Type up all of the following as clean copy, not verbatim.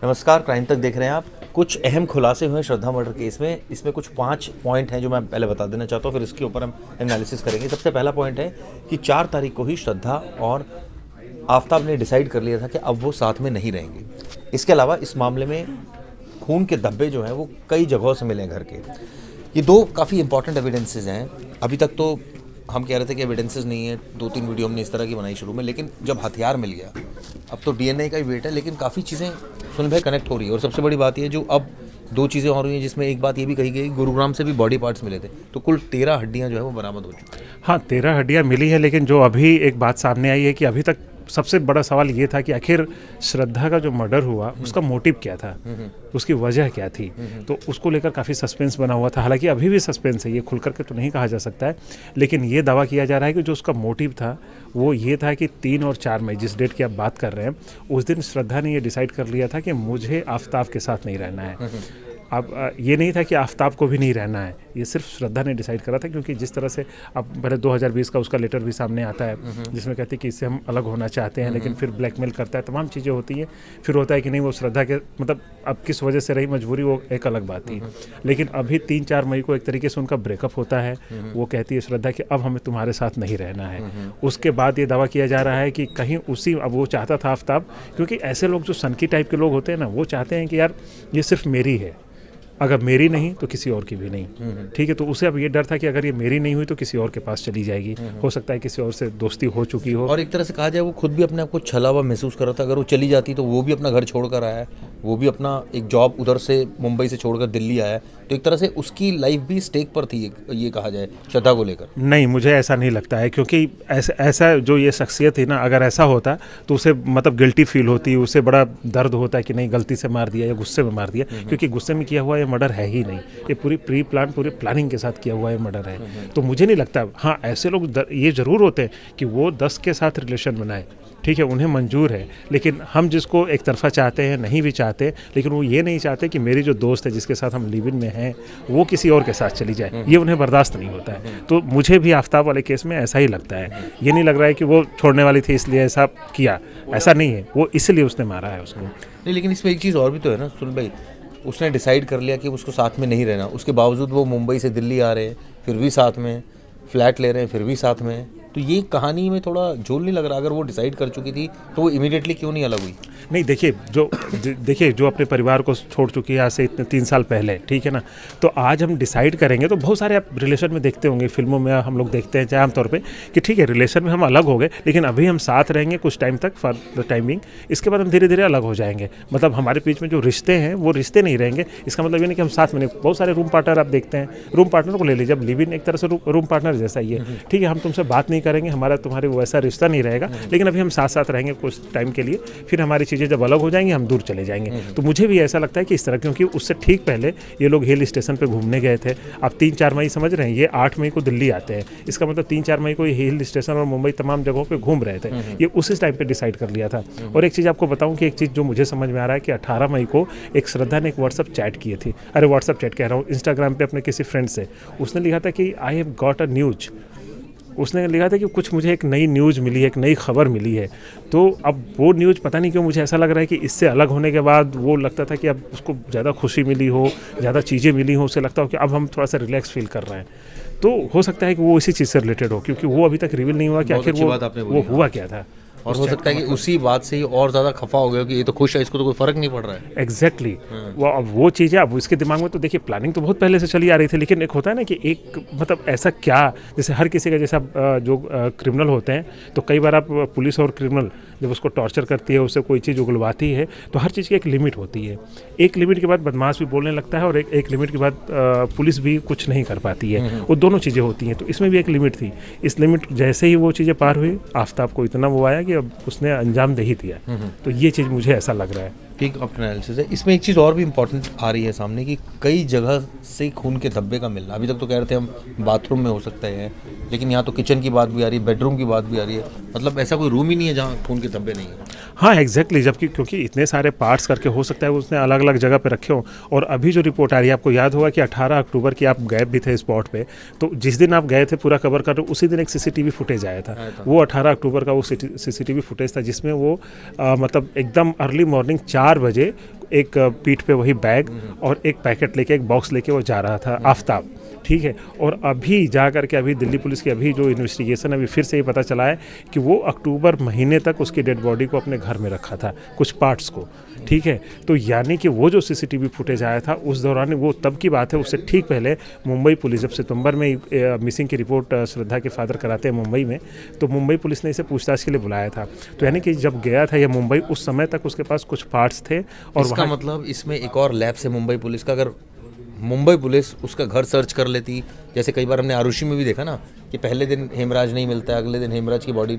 नमस्कार, क्राइम तक देख रहे हैं आप। कुछ अहम खुलासे हुए श्रद्धा मर्डर केस में। इसमें कुछ 5 पॉइंट हैं जो मैं पहले बता देना चाहता हूँ, फिर इसके ऊपर हम एनालिसिस करेंगे। सबसे पहला पॉइंट है कि 4 तारीख को ही श्रद्धा और आफ्ताब ने डिसाइड कर लिया था कि अब वो साथ में नहीं रहेंगे। इसके अलावा इस मामले में खून के धब्बे जो हैं वो कई जगहों से मिले घर के। ये 2 काफ़ी इंपॉर्टेंट एविडेंसेस हैं। अभी तक तो हम कह रहे थे कि एविडेंसेस नहीं है, 2-3 वीडियो हमने इस तरह की बनाई शुरू में, लेकिन जब हथियार मिल गया, अब तो डीएनए का ही वेट है, लेकिन काफ़ी चीज़ें सुन भाई कनेक्ट हो रही है। और सबसे बड़ी बात ये जो अब 2 चीज़ें और हुई हैं, जिसमें एक बात ये भी कही गई गुरुग्राम से भी बॉडी पार्ट्स मिले थे, तो कुल 13 हड्डियाँ जो है वो बरामद हो चुकी हैं। हाँ, 13 हड्डियाँ मिली है, लेकिन जो अभी एक बात सामने आई है कि अभी तक सबसे बड़ा सवाल ये था कि आखिर श्रद्धा का जो मर्डर हुआ उसका मोटिव क्या था, उसकी वजह क्या थी। तो उसको लेकर काफ़ी सस्पेंस बना हुआ था। हालांकि अभी भी सस्पेंस है, ये खुल करके तो नहीं कहा जा सकता है, लेकिन ये दावा किया जा रहा है कि जो उसका मोटिव था वो ये था कि 3 और 4 मई, जिस डेट की आप बात कर रहे हैं, उस दिन श्रद्धा ने ये डिसाइड कर लिया था कि मुझे आफ्ताब के साथ नहीं रहना है। अब ये नहीं था कि आफ्ताब को भी नहीं रहना है, ये सिर्फ श्रद्धा ने डिसाइड करा था। क्योंकि जिस तरह से अब पहले 2020 का उसका लेटर भी सामने आता है जिसमें कहते हैं कि इससे हम अलग होना चाहते हैं, लेकिन फिर ब्लैकमेल करता है, तमाम चीज़ें होती हैं। फिर होता है कि नहीं, वो श्रद्धा के मतलब अब किस वजह से रही मजबूरी, वो एक अलग बात थी। लेकिन अभी 3-4 मई को एक तरीके से उनका ब्रेकअप होता है। वो कहती है श्रद्धा कि अब हमें तुम्हारे साथ नहीं रहना है। उसके बाद ये दावा किया जा रहा है कि कहीं उसी, अब वो चाहता था आफ्ताब, क्योंकि ऐसे लोग जो सनकी टाइप के लोग होते हैं ना, वो चाहते हैं कि यार ये सिर्फ मेरी है, अगर मेरी नहीं तो किसी और की भी नहीं। ठीक है, तो उसे अब ये डर था कि अगर ये मेरी नहीं हुई तो किसी और के पास चली जाएगी। हो सकता है किसी और से दोस्ती हो चुकी हो। और एक तरह से कहा जाए वो खुद भी अपने आप को छला हुआ महसूस कर रहा था। अगर वो चली जाती तो वो भी अपना घर छोड़कर आया है, वो भी अपना एक जॉब उधर से मुंबई से छोड़कर दिल्ली आया है, तो एक तरह से उसकी लाइफ भी स्टेक पर थी, ये कहा जाए श्रद्धा को लेकर। नहीं, मुझे ऐसा नहीं लगता है, क्योंकि ऐसा जो ये शख्सियत थी ना, अगर ऐसा होता तो उसे मतलब गिल्टी फील होती, उसे बड़ा दर्द होता है कि नहीं गलती से मार दिया या गुस्से में मार दिया। क्योंकि गुस्से में किया हुआ ये मर्डर है ही नहीं, ये पूरी पूरी प्लानिंग के साथ किया हुआ ये मर्डर है। तो मुझे नहीं लगता। हाँ, ऐसे लोग ये ज़रूर होते हैं कि वो 10 के साथ रिलेशन बनाए, ठीक है, उन्हें मंजूर है। लेकिन हम जिसको एक तरफा चाहते हैं, नहीं भी चाहते, लेकिन वो ये नहीं चाहते कि मेरी जो दोस्त है जिसके साथ हम लिव इन में हैं वो किसी और के साथ चली जाए, ये उन्हें बर्दाश्त नहीं होता है। तो मुझे भी आफ्ताब वाले केस में ऐसा ही लगता है। ये नहीं लग रहा है कि वो छोड़ने वाली थी इसलिए ऐसा किया, ऐसा नहीं है, वो इसलिए उसने मारा है उसको। नहीं, लेकिन इसमें एक चीज़ और भी तो है ना सुन भाई, उसने डिसाइड कर लिया कि उसको साथ में नहीं रहना, उसके बावजूद वो मुंबई से दिल्ली आ रहे हैं, फिर भी साथ में फ्लैट ले रहे हैं, फिर भी साथ में। तो ये कहानी में थोड़ा झोल नहीं लग रहा? अगर वो डिसाइड कर चुकी थी तो वो इमीडिएटली क्यों नहीं अलग हुई? नहीं, देखिए जो अपने परिवार को छोड़ चुकी है आज से इतने 3 साल पहले, ठीक है ना, तो आज हम डिसाइड करेंगे तो बहुत सारे आप रिलेशन में देखते होंगे, फिल्मों में हम लोग देखते हैं चाहे आमतौर पे कि ठीक है रिलेशन में हम अलग हो गए, लेकिन अभी हम साथ रहेंगे कुछ टाइम तक, फॉर द टाइमिंग। इसके बाद हम धीरे धीरे अलग हो जाएंगे। मतलब हमारे बीच में जो रिश्ते हैं वो रिश्ते नहीं रहेंगे। इसका मतलब ये नहीं कि हम साथ में नहीं। बहुत सारे रूम पार्टनर आप देखते हैं, रूम पार्टनर को ले लीजिए, जब लिव इन एक तरह से रूम पार्टनर जैसा ही है, ठीक है, हम तुमसे बात नहीं करेंगे, हमारा तुम्हारे वैसा रिश्ता नहीं रहेगा, लेकिन अभी हम साथ साथ रहेंगे कुछ टाइम के लिए, फिर हमारी चीज़ें जब अलग हो जाएंगी हम दूर चले जाएंगे। तो मुझे भी ऐसा लगता है कि इस तरह, क्योंकि उससे ठीक पहले ये लोग हिल स्टेशन पे घूमने गए थे। आप 3-4 मई समझ रहे हैं, ये 8 मई को दिल्ली आते हैं, इसका मतलब 3-4 मई को ये हिल स्टेशन और मुंबई तमाम जगहों पे घूम रहे थे। ये उसी टाइम पे डिसाइड कर लिया था। और एक चीज़ आपको बताऊं कि एक चीज़ जो मुझे समझ में आ रहा है कि 18 मई को एक श्रद्धा ने एक व्हाट्सअप चैट किए थी, अरे व्हाट्सअप चैट कह रहा हूँ, इंस्टाग्राम पे अपने किसी फ्रेंड से उसने लिखा था कि I have got a news. उसने लिखा था कि कुछ मुझे एक नई न्यूज़ मिली है, एक नई खबर मिली है। तो अब वो न्यूज़ पता नहीं क्यों मुझे ऐसा लग रहा है कि इससे अलग होने के बाद वो लगता था कि अब उसको ज़्यादा खुशी मिली हो, ज़्यादा चीज़ें मिली हो, उसे लगता हो कि अब हम थोड़ा सा रिलैक्स फील कर रहे हैं। तो हो सकता है कि वो इसी चीज़ से रिलेटेड हो, क्योंकि वो अभी तक रिवील नहीं हुआ कि आखिर वो हुआ क्या था। और हो सकता है कि उसी बात से ही और ज़्यादा खफा हो गया कि ये तो खुश है, इसको तो कोई फ़र्क नहीं पड़ रहा है। एग्जैक्टली। वो चीज़ें अब उसके दिमाग में, तो देखिए प्लानिंग तो बहुत पहले से चली आ रही थी, लेकिन एक होता है ना कि एक मतलब ऐसा क्या, जैसे हर किसी का जैसा जो क्रिमिनल होते हैं, तो कई बार आप पुलिस और क्रिमिनल जब उसको टॉर्चर करती है, उससे कोई चीज़ उगलवाती है, तो हर चीज़ की एक लिमिट होती है। एक लिमिट के बाद बदमाश भी बोलने लगता है और एक लिमिट के बाद पुलिस भी कुछ नहीं कर पाती है। वो दोनों चीज़ें होती हैं, तो इसमें भी एक लिमिट थी। इस लिमिट जैसे ही वो चीज़ें पार हुई, आफ्ताब को इतना वो आया कि अब उसने अंजाम दे ही दिया। तो ये चीज़ मुझे ऐसा लग रहा है। ठीक अपना एनालिसिस है। इसमें एक चीज़ और भी इम्पोर्टेंट आ रही है सामने कि कई जगह से खून के धब्बे का मिलना। अभी तक तो कह रहे थे हम बाथरूम में हो सकता है, लेकिन यहाँ तो किचन की बात भी आ रही है, बेडरूम की बात भी आ रही है। मतलब ऐसा कोई रूम ही नहीं है जहाँ खून के धब्बे नहीं है। हाँ एग्जैक्टली, जबकि क्योंकि इतने सारे पार्ट्स करके हो सकता है उसने अलग अलग जगह पे रखे हों। और अभी जो रिपोर्ट आ रही है, आपको याद होगा कि 18 अक्टूबर की आप गए भी थे स्पॉट पे, तो जिस दिन आप गए थे पूरा कवर कर, उसी दिन एक सीसीटीवी फुटेज आया था। वो 18 अक्टूबर का वो सीसीटीवी फुटेज था जिसमें वो मतलब एकदम अर्ली मॉर्निंग 4 बजे एक पीठ पे वही बैग और एक पैकेट लेके, एक बॉक्स लेके वो जा रहा था, आफ्ताब, ठीक है। और अभी जा कर के अभी दिल्ली पुलिस की अभी जो इन्वेस्टिगेशन है, अभी फिर से ये पता चला है कि वो अक्टूबर महीने तक उसकी डेड बॉडी को अपने घर में रखा था, कुछ पार्ट्स को, ठीक है। तो यानी कि वो जो सीसीटीवी फुटेज आया था उस दौरान, वो तब की बात है, उससे ठीक पहले मुंबई पुलिस जब सितंबर में मिसिंग की रिपोर्ट श्रद्धा के फादर कराते हैं मुंबई में, तो मुंबई पुलिस ने इसे पूछताछ के लिए बुलाया था। तो यानी कि जब गया था ये मुंबई, उस समय तक उसके पास कुछ पार्ट्स थे। और इसका मतलब इसमें एक और लैब से मुंबई पुलिस का, अगर मुंबई पुलिस उसका घर सर्च कर लेती, जैसे कई बार हमने आरुषि में भी देखा ना कि पहले दिन हेमराज नहीं मिलता है, अगले दिन हेमराज की बॉडी,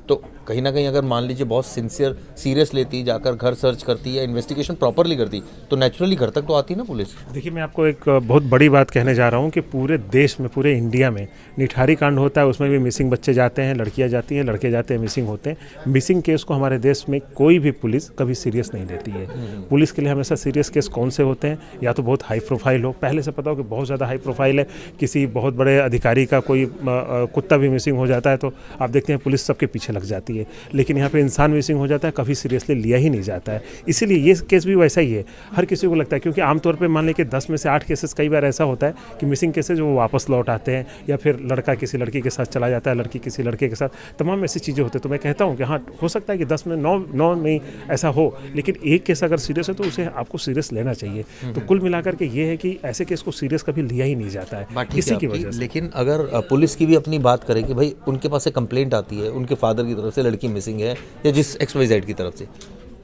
तो कहीं ना कहीं अगर मान लीजिए बहुत सीरियस लेती, जाकर घर सर्च करती या इन्वेस्टिगेशन प्रॉपरली करती, तो नेचुरली घर तक तो आती ना पुलिस। देखिए, मैं आपको एक बहुत बड़ी बात कहने जा रहा हूँ कि पूरे देश में, पूरे इंडिया में निठारी कांड होता है, उसमें भी मिसिंग बच्चे जाते हैं, लड़कियाँ जाती हैं, लड़के जाते हैं, मिसिंग होते हैं। मिसिंग केस को हमारे देश में कोई भी पुलिस कभी सीरियस नहीं लेती है। पुलिस के लिए हमेशा सीरियस केस कौन से होते हैं? या तो बहुत हाई प्रोफाइल हो, पहले से पता हो कि बहुत ज़्यादा हाई प्रोफाइल है, किसी बहुत बड़े अधिकारी का कोई कुत्ता भी मिसिंग हो जाता है तो आप देखते हैं पुलिस सबके पीछे लग जाती है। लेकिन यहाँ पे इंसान मिसिंग हो जाता है, कभी सीरियसली लिया ही नहीं जाता है। इसीलिए ये केस भी वैसा ही है, हर किसी को लगता है, क्योंकि आमतौर पे मान लें कि 10 में से 8 केसेस कई बार ऐसा होता है कि मिसिंग केसेस वो वापस लौट आते हैं, या फिर लड़का किसी लड़की के साथ चला जाता है, लड़की किसी लड़के के साथ, तमाम ऐसी चीज़ें होती हैं। तो मैं कहता हूँ कि हाँ, हो सकता है कि 10 में 9 में ऐसा हो, लेकिन एक केस अगर सीरियस है तो उसे आपको सीरियस लेना चाहिए। तो कुल मिलाकर के ये है कि ऐसे केस को सीरियस कभी लिया ही नहीं जाता है इसी की वजह से। लेकिन अगर पुलिस की भी अपनी बात करें कि भाई उनके पास से कंप्लेंट आती है उनके फादर की तरफ से, लड़की मिसिंग है या जिस XYZ की तरफ से,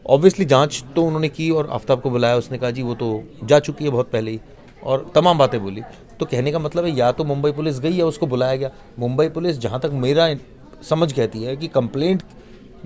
ऑब्वियसली जांच तो उन्होंने की और आफ्ताब को बुलाया, उसने कहा जी वो तो जा चुकी है बहुत पहले ही, और तमाम बातें बोली। तो कहने का मतलब है या तो मुंबई पुलिस गई या उसको बुलाया गया। मुंबई पुलिस, जहाँ तक मेरा समझ कहती है कि कंप्लेंट,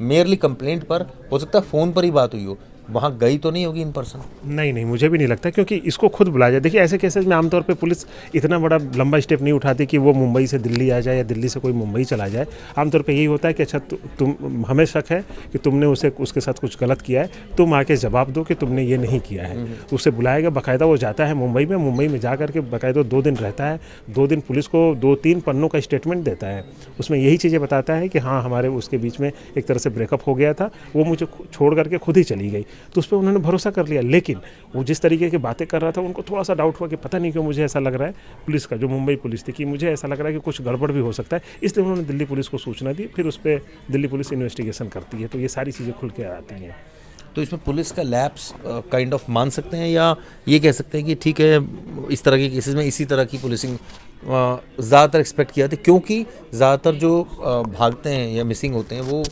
मेयरली कंप्लेंट पर हो सकता है फ़ोन पर ही बात हुई हो, वहाँ गई तो नहीं होगी इन पर्सन। नहीं, मुझे भी नहीं लगता, क्योंकि इसको खुद बुलाया जाए। देखिए, ऐसे केसेस में आमतौर पे पुलिस इतना बड़ा लंबा स्टेप नहीं उठाती कि वो मुंबई से दिल्ली आ जाए या दिल्ली से कोई मुंबई चला जाए। आमतौर पे यही होता है कि अच्छा तुम, हमें शक है कि तुमने उसके साथ कुछ गलत किया है, तुम आके जवाब दो कि तुमने ये नहीं किया है। उसे बुलाएगा, बाकायदा वो जाता है मुंबई में जा करके बाकायदा 2 दिन रहता है, 2 दिन पुलिस को 2-3 पन्नों का स्टेटमेंट देता है। उसमें यही चीज़ें बताता है कि हाँ, हमारे उसके बीच में एक तरह से ब्रेकअप हो गया था, वो मुझे छोड़ करके खुद ही चली गई। तो उस पर उन्होंने भरोसा कर लिया। लेकिन वो जिस तरीके की बातें कर रहा था, उनको थोड़ा सा डाउट हुआ कि पता नहीं क्यों मुझे ऐसा लग रहा है, पुलिस का, जो मुंबई पुलिस थी, कि मुझे ऐसा लग रहा है कि कुछ गड़बड़ भी हो सकता है। इसलिए उन्होंने दिल्ली पुलिस को सूचना दी, फिर उस पर दिल्ली पुलिस इन्वेस्टिगेशन करती है। तो ये सारी चीज़ें खुल के आती हैं। तो इसमें पुलिस का लैप्स काइंड ऑफ मान सकते हैं, या ये कह सकते हैं कि ठीक है, इस तरह के केसेस में इसी तरह की पुलिसिंग ज़्यादातर एक्सपेक्ट किया था, क्योंकि ज़्यादातर जो भागते हैं या मिसिंग होते हैं वो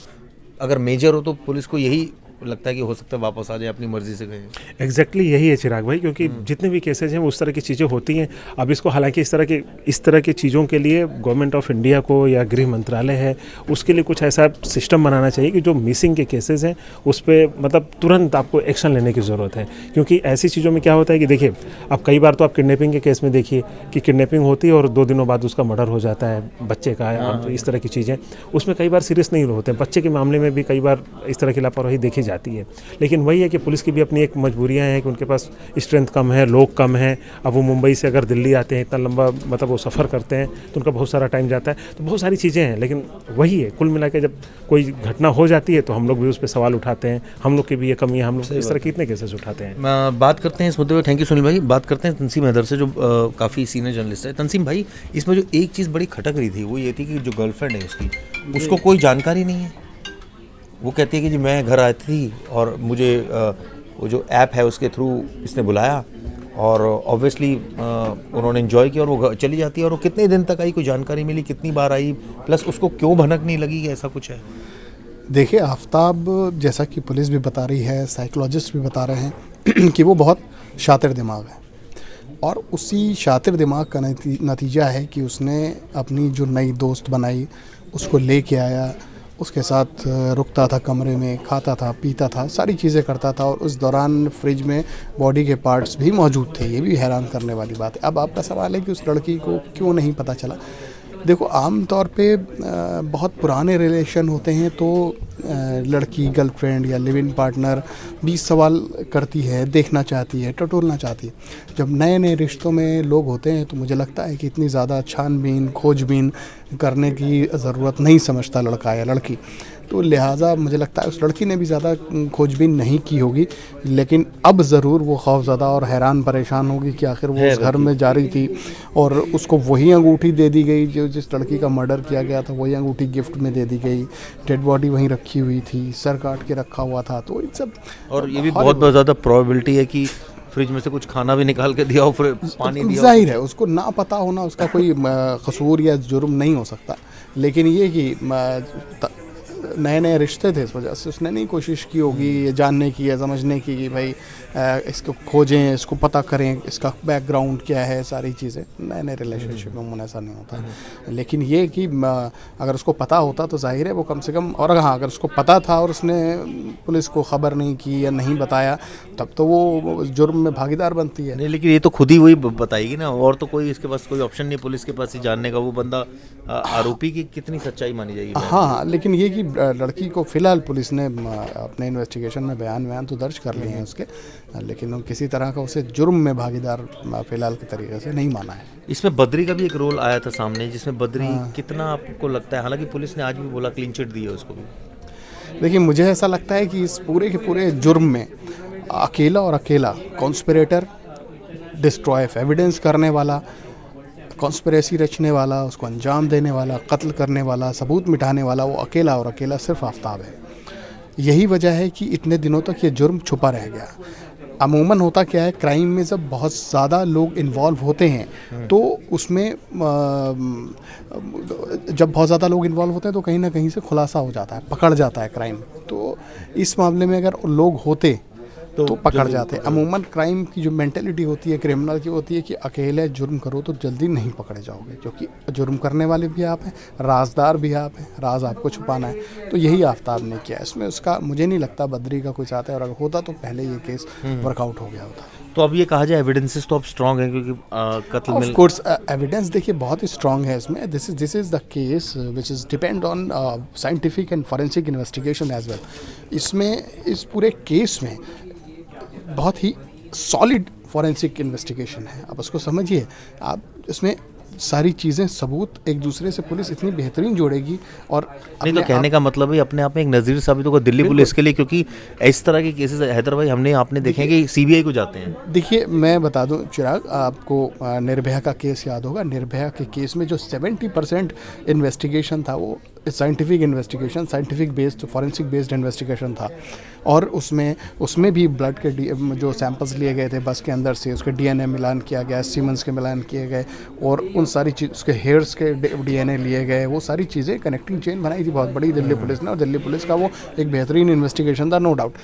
अगर मेजर हो तो पुलिस को यही लगता है कि हो सकता है वापस आ जाए, अपनी मर्जी से गए। एग्जैक्टली यही है चिराग भाई, क्योंकि जितने भी केसेज हैं उस तरह की चीज़ें होती हैं। अब इसको हालांकि इस तरह की चीज़ों के लिए गवर्नमेंट ऑफ इंडिया को या गृह मंत्रालय है, उसके लिए कुछ ऐसा सिस्टम बनाना चाहिए कि जो मिसिंग के केसेज हैं उस पर मतलब तुरंत आपको एक्शन लेने की ज़रूरत है। क्योंकि ऐसी चीज़ों में क्या होता है कि देखिए, अब कई बार तो आप किडनैपिंग के केस में देखिए कि किडनैपिंग होती है और 2 दिनों बाद उसका मर्डर हो जाता है बच्चे का, तो इस तरह की चीज़ें उसमें कई बार सीरियस नहीं होते हैं। बच्चे के मामले में भी कई बार इस तरह की लापरवाही देखी जाती है। लेकिन वही है कि पुलिस की भी अपनी एक मजबूरियां हैं कि उनके पास स्ट्रेंथ कम है, लोग कम हैं। अब वो मुंबई से अगर दिल्ली आते हैं, इतना लंबा मतलब वो सफ़र करते हैं, तो उनका बहुत सारा टाइम जाता है। तो बहुत सारी चीज़ें हैं, लेकिन वही है, कुल मिला के जब कोई घटना हो जाती है तो हम लोग भी उस पर सवाल उठाते हैं। हम लोग की भी ये कमी है, हम लोग इस तरह कितने केसेस उठाते हैं। बात करते हैं इस मुद्दे पर। थैंक यू सुनील भाई। बात करते हैं तंसीम हैदर से, जो काफ़ी सीनियर जर्नलिस्ट है। तंसीम भाई, इसमें जो एक चीज़ बड़ी खटक रही थी वो ये थी कि जो गर्लफ्रेंड है उसकी, उसको कोई जानकारी नहीं है। वो कहती है कि जी मैं घर आई थी और मुझे वो जो ऐप है उसके थ्रू इसने बुलाया, और ऑब्वियसली उन्होंने एंजॉय किया और वो चली जाती है। और वो कितने दिन तक आई, कोई जानकारी मिली, कितनी बार आई, प्लस उसको क्यों भनक नहीं लगी, ऐसा कुछ है? देखिए, आफ्ताब, जैसा कि पुलिस भी बता रही है, साइकोलॉजिस्ट भी बता रहे हैं कि वो बहुत शातिर दिमाग है, और उसी शातिर दिमाग का नतीजा है कि उसने अपनी जो नई दोस्त बनाई उसको लेके आया, उसके साथ रुकता था कमरे में, खाता था, पीता था, सारी चीज़ें करता था, और उस दौरान फ्रिज में बॉडी के पार्ट्स भी मौजूद थे। ये भी हैरान करने वाली बात है। अब आपका सवाल है कि उस लड़की को क्यों नहीं पता चला। देखो, आम तौर पे बहुत पुराने रिलेशन होते हैं तो लड़की गर्लफ्रेंड या लिव इन पार्टनर भी सवाल करती है, देखना चाहती है, टटोलना चाहती है। जब नए नए रिश्तों में लोग होते हैं तो मुझे लगता है कि इतनी ज़्यादा छानबीन खोजबीन करने की ज़रूरत नहीं समझता लड़का या लड़की। तो लिहाजा मुझे लगता है उस लड़की ने भी ज़्यादा खोजबीन नहीं की होगी, लेकिन अब ज़रूर वो खौफज़दा और हैरान परेशान होगी कि आखिर वो उस घर में जा रही थी और उसको वही अंगूठी दे दी गई जो जिस लड़की का मर्डर किया गया था, वही अंगूठी गिफ्ट में दे दी गई, डेड बॉडी वहीं रखी हुई थी, सर काट के रखा हुआ था। तो इन सब और ये भी बहुत ज़्यादा प्रोबेबिलिटी है कि फ्रिज में से कुछ खाना भी निकाल के दिया हो, फिर पानी दिया हो। जाहिर है उसको ना पता होना उसका कोई कसूर या जुर्म नहीं हो सकता, लेकिन ये कि नए नए रिश्ते थे इस वजह से उसने नहीं कोशिश की होगी ये जानने की या समझने की कि भाई इसको खोजें, इसको पता करें, इसका बैकग्राउंड क्या है, सारी चीज़ें। नए नए रिलेशनशिप में ऐसा नहीं होता। लेकिन ये कि अगर उसको पता होता तो जाहिर है वो कम से कम, और हाँ अगर उसको पता था और उसने पुलिस को ख़बर नहीं की या नहीं बताया तब तो वो जुर्म में भागीदार बनती है। नहीं, लेकिन ये तो खुद ही वही बताएगी ना, और तो कोई इसके पास कोई ऑप्शन नहीं पुलिस के पास ही जानने का। वो बंदा आरोपी की कितनी सच्चाई मानी जाएगी? हाँ, लेकिन ये कि लड़की को फ़िलहाल पुलिस ने अपने इन्वेस्टिगेशन में बयान तो दर्ज कर लिए हैं उसके, लेकिन किसी तरह का उसे जुर्म में भागीदार फ़िलहाल के तरीके से नहीं माना है। इसमें बद्री का भी एक रोल आया था सामने, जिसमें बद्री कितना आपको लगता है, हालांकि पुलिस ने आज भी बोला क्लीन चिट दी है उसको भी। देखिए मुझे ऐसा लगता है कि इस पूरे के पूरे जुर्म में अकेला कॉन्स्पिरेटर, डिस्ट्रॉय ऑफ एविडेंस करने वाला, कॉन्स्पिरेसी रचने वाला, उसको अंजाम देने वाला, कत्ल करने वाला, सबूत मिटाने वाला, वो अकेला सिर्फ आफ्ताब है। यही वजह है कि इतने दिनों तक ये जुर्म छुपा रह गया। अमूमन होता क्या है, क्राइम में जब बहुत ज़्यादा लोग इन्वॉल्व होते हैं तो उसमें जब बहुत ज़्यादा लोग इन्वॉल्व होते हैं तो कहीं ना कहीं से खुलासा हो जाता है, पकड़ जाता है क्राइम। तो इस मामले में अगर लोग होते तो पकड़ जाते। अमूमन क्राइम की जो मेंटेलिटी होती है क्रिमिनल की होती है कि अकेले जुर्म करो तो जल्दी नहीं पकड़े जाओगे, क्योंकि जुर्म करने वाले भी आप हैं, राजदार भी आप हैं, राज आपको छुपाना है। तो यही आफ्ताब ने किया। इसमें उसका मुझे नहीं लगता बद्री का कुछ आता है, और अगर होता तो पहले ये केस वर्कआउट हो गया होता। तो अब ये कहा जाए एविडेंसेस तो अब स्ट्रांग है, क्योंकि कत्ल में ऑफ कोर्स एविडेंस देखिए बहुत ही स्ट्रांग है इसमें। This is the case which is depend on scientific and forensic investigation as well. इसमें इस पूरे केस में बहुत ही सॉलिड फॉरेंसिक इन्वेस्टिगेशन है। आप उसको समझिए, आप इसमें सारी चीज़ें सबूत एक दूसरे से पुलिस इतनी बेहतरीन जोड़ेगी। और नहीं तो कहने का मतलब है अपने आप में एक नज़ीर साबित होगा दिल्ली पुलिस के लिए, क्योंकि इस तरह के केसेस हैदर भाई आपने देखे कि सीबीआई को जाते हैं। देखिए मैं बता दूं चिराग, आपको निर्भया का केस याद होगा। निर्भया के केस में जो 70% इन्वेस्टिगेशन था वो scientific investigation, scientific based, forensic based investigation था। और उसमें भी ब्लड के जो सैंपल्स लिए गए थे बस के अंदर से, उसके डीएनए मिलान किया गया, सीमेंस के मिलान किए गए, और उन सारी चीज़ उसके हेयर्स के डीएनए लिए गए। वो सारी चीज़ें कनेक्टिंग चेन बनाई थी बहुत बड़ी दिल्ली पुलिस ने, और दिल्ली पुलिस का वो एक बेहतरीन इन्वेस्टिगेशन था, नो डाउट।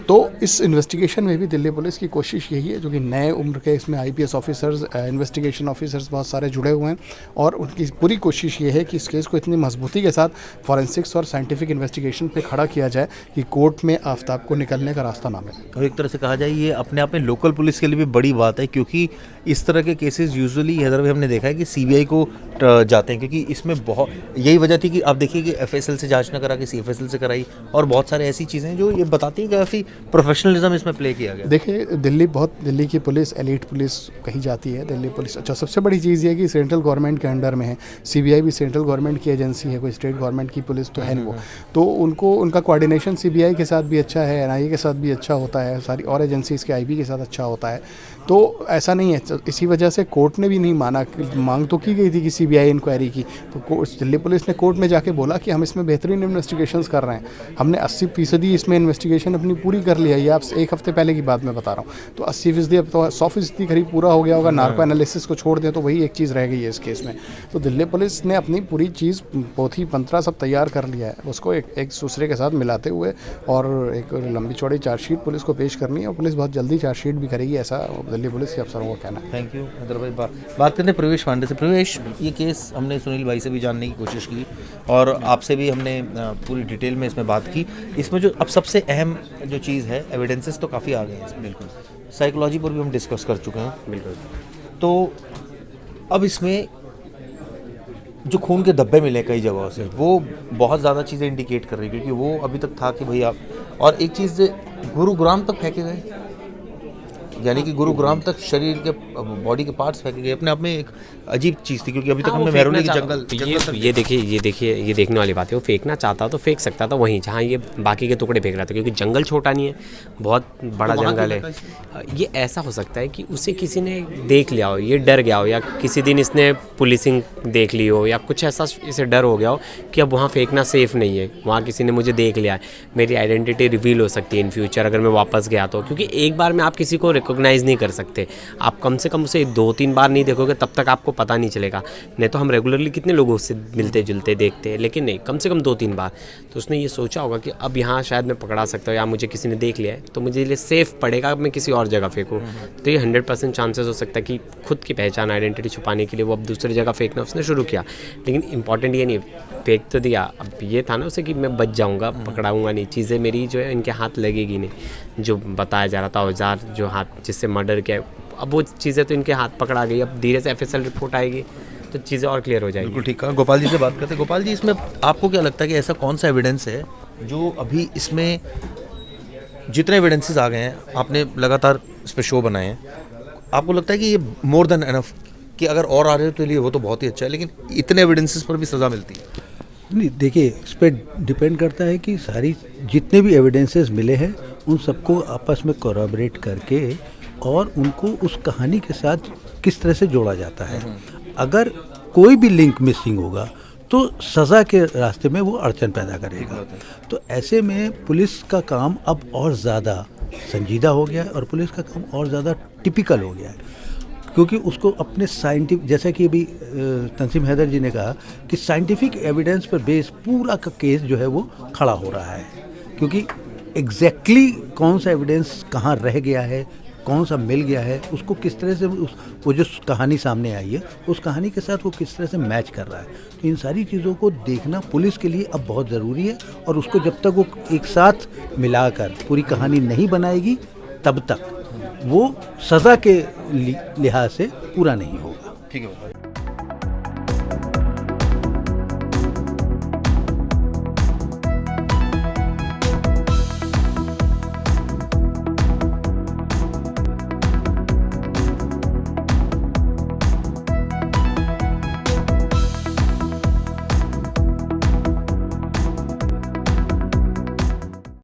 तो इस इन्वेस्टिगेशन में भी दिल्ली पुलिस की कोशिश यही है, जो कि नए उम्र के इसमें आईपीएस ऑफिसर्स, इन्वेस्टिगेशन ऑफिसर्स बहुत सारे जुड़े हुए हैं, और उनकी पूरी कोशिश ये है कि इस केस को इतनी मजबूती के साथ फॉरेंसिक्स और साइंटिफिक इन्वेस्टिगेशन पे खड़ा किया जाए कि कोर्ट में आफ्ताब को निकलने का रास्ता ना मिले। और एक तरह से कहा जाए ये अपने आप में लोकल पुलिस के लिए भी बड़ी बात है, क्योंकि इस तरह के केसेस यूजुअली हैदर भाई हमने देखा है कि सीबीआई को जाते हैं, क्योंकि इसमें बहुत यही वजह थी कि आप देखिए कि एफएसएल से जांच न करा के सीएफएसएल से कराई, और बहुत सारे ऐसी चीज़ें जो ये बताती हैं कि काफ़ी प्रोफेशनलिज्म इसमें प्ले किया गया। देखिए दिल्ली की पुलिस एलीट पुलिस कही जाती है दिल्ली पुलिस। अच्छा, सबसे बड़ी चीज़ ये है कि सेंट्रल गवर्नमेंट के अंडर में है, सीबीआई भी सेंट्रल गवर्नमेंट की एजेंसी है, कोई स्टेट गवर्नमेंट की पुलिस तो है नहीं वो। तो उनका कोऑर्डिनेशन सीबीआई के साथ भी अच्छा है, एनआईए के साथ भी अच्छा होता है, सारी और एजेंसीज़ के आईबी के साथ अच्छा होता है। तो ऐसा नहीं है, इसी वजह से कोर्ट ने भी नहीं माना। मांग तो की गई थी कि सीबीआई इंक्वायरी की, तो दिल्ली पुलिस ने कोर्ट में जाके बोला कि हम इसमें बेहतरीन इन्वेस्टिगेशंस कर रहे हैं, हमने 80% इसमें इन्वेस्टिगेशन अपनी पूरी कर लिया। ये आप एक हफ्ते पहले की बात मैं बता रहा हूँ। तो 80% अब तो 100% करीब पूरा हो गया होगा। नार्को एनालिसिस को छोड़ दें तो वही एक चीज़ रह गई है इस केस में। तो दिल्ली पुलिस ने अपनी पूरी चीज़, पोथी पंतरा सब तैयार कर लिया है, उसको एक दूसरे के साथ मिलाते हुए, और एक लंबी चौड़ी चार्जशीट पुलिस को पेश करनी है, और पुलिस बहुत जल्दी चार्जशीट भी करेगी, ऐसा दिल्ली पुलिस के अफसरों का कहना है। थैंक यू हैदर भाई। बात करते हैं प्रवेश पांडे से। प्रवेश, ये केस हमने सुनील भाई से भी जानने की कोशिश की, और आपसे भी हमने पूरी डिटेल में इसमें बात की। इसमें जो अब सबसे अहम जो चीज़ है, एविडेंसेस तो काफ़ी आ गए हैं इसमें, बिल्कुल साइकोलॉजी पर भी हम डिस्कस कर चुके हैं, बिल्कुल। तो अब इसमें जो खून के धब्बे मिले कई जगहों से, वो बहुत ज़्यादा चीज़ें इंडिकेट कर रही है, क्योंकि वो अभी तक था कि भाई आप, और एक चीज़ गुरुग्राम तक फेंके गए, यानी कि गुरुग्राम तक शरीर के बॉडी के पार्ट्स फेंके गए, अपने आप में एक अजीब चीज़ थी, क्योंकि अभी तक हमने मेहरौली के जंगल ये देखिए ये देखने वाली बात है। वो फेंकना चाहता तो फेंक सकता था वहीं जहाँ ये बाकी के टुकड़े फेंक रहा था, क्योंकि जंगल छोटा नहीं है, बहुत बड़ा जंगल है। ये ऐसा हो सकता है कि उसे किसी ने देख लिया हो, ये डर गया हो, या किसी दिन इसने पुलिसिंग देख ली हो, या कुछ ऐसा इसे डर हो गया हो कि अब वहाँ फेंकना सेफ़ नहीं है, वहाँ किसी ने मुझे देख लिया है, मेरी आइडेंटिटी रिवील हो सकती है इन फ्यूचर अगर मैं वापस गया तो। क्योंकि एक बार में आप किसी को रिकॉग्नाइज़ नहीं कर सकते, आप कम से कम उसे 2-3 बार नहीं देखोगे तब तक आपको पता नहीं चलेगा। नहीं तो हम रेगुलरली कितने लोगों से मिलते जुलते देखते हैं, लेकिन नहीं, कम से कम 2-3 बार। तो उसने ये सोचा होगा कि अब यहाँ शायद मैं पकड़ा सकता हूँ, या मुझे किसी ने देख लिया है तो मुझे लिए सेफ़ पड़ेगा अब मैं किसी और जगह फेंकूँ। तो ये 100% चांसेस हो सकता है कि खुद की पहचान, आइडेंटिटी छुपाने के लिए वो अब दूसरी जगह फेंकना उसने शुरू किया। लेकिन इंपॉर्टेंट ये नहीं, फेंक तो दिया, अब ये था ना उसे कि मैं बच जाऊँगा, पकड़ाऊँगा नहीं, चीज़ें मेरी जो है इनके हाथ लगेगी नहीं। जो बताया जा रहा था औजार जो हाथ जिससे मर्डर किया, अब वो चीज़ें तो इनके हाथ पकड़ा गई। अब धीरे से FSL रिपोर्ट आएगी तो चीज़ें और क्लियर हो जाएगी। बिल्कुल ठीक कहा। गोपाल जी से बात करते हैं। गोपाल जी, इसमें आपको क्या लगता है कि ऐसा कौन सा एविडेंस है जो अभी इसमें, जितने एविडेंसेस आ गए हैं, आपने लगातार इस पर शो बनाए हैं, आपको लगता है कि ये मोर देन एनफ, कि अगर और आ रहे हो तो लिए वो तो बहुत ही अच्छा है, लेकिन इतने एविडेंसेस पर भी सज़ा मिलती है? नहीं, देखिए, इस पर डिपेंड करता है कि सारी जितने भी एविडेंसेस मिले हैं उन सबको आपस में कोरॉबरेट करके और उनको उस कहानी के साथ किस तरह से जोड़ा जाता है। अगर कोई भी लिंक मिसिंग होगा तो सज़ा के रास्ते में वो अड़चन पैदा करेगा। तो ऐसे में पुलिस का काम अब और ज़्यादा संजीदा हो गया है और पुलिस का काम और ज़्यादा टिपिकल हो गया है, क्योंकि उसको अपने साइंटिफिक, जैसा कि अभी तंसीम हैदर जी ने कहा कि साइंटिफिक एविडेंस पर बेस पूरा का केस जो है वो खड़ा हो रहा है, क्योंकि एग्जैक्टली कौन सा एविडेंस कहाँ रह गया है, कौन सा मिल गया है, उसको किस तरह से वो जो कहानी सामने आई है उस कहानी के साथ वो किस तरह से मैच कर रहा है। तो इन सारी चीज़ों को देखना पुलिस के लिए अब बहुत ज़रूरी है, और उसको जब तक वो एक साथ मिलाकर पूरी कहानी नहीं बनाएगी तब तक वो सज़ा के लिहाज से पूरा नहीं होगा। ठीक है।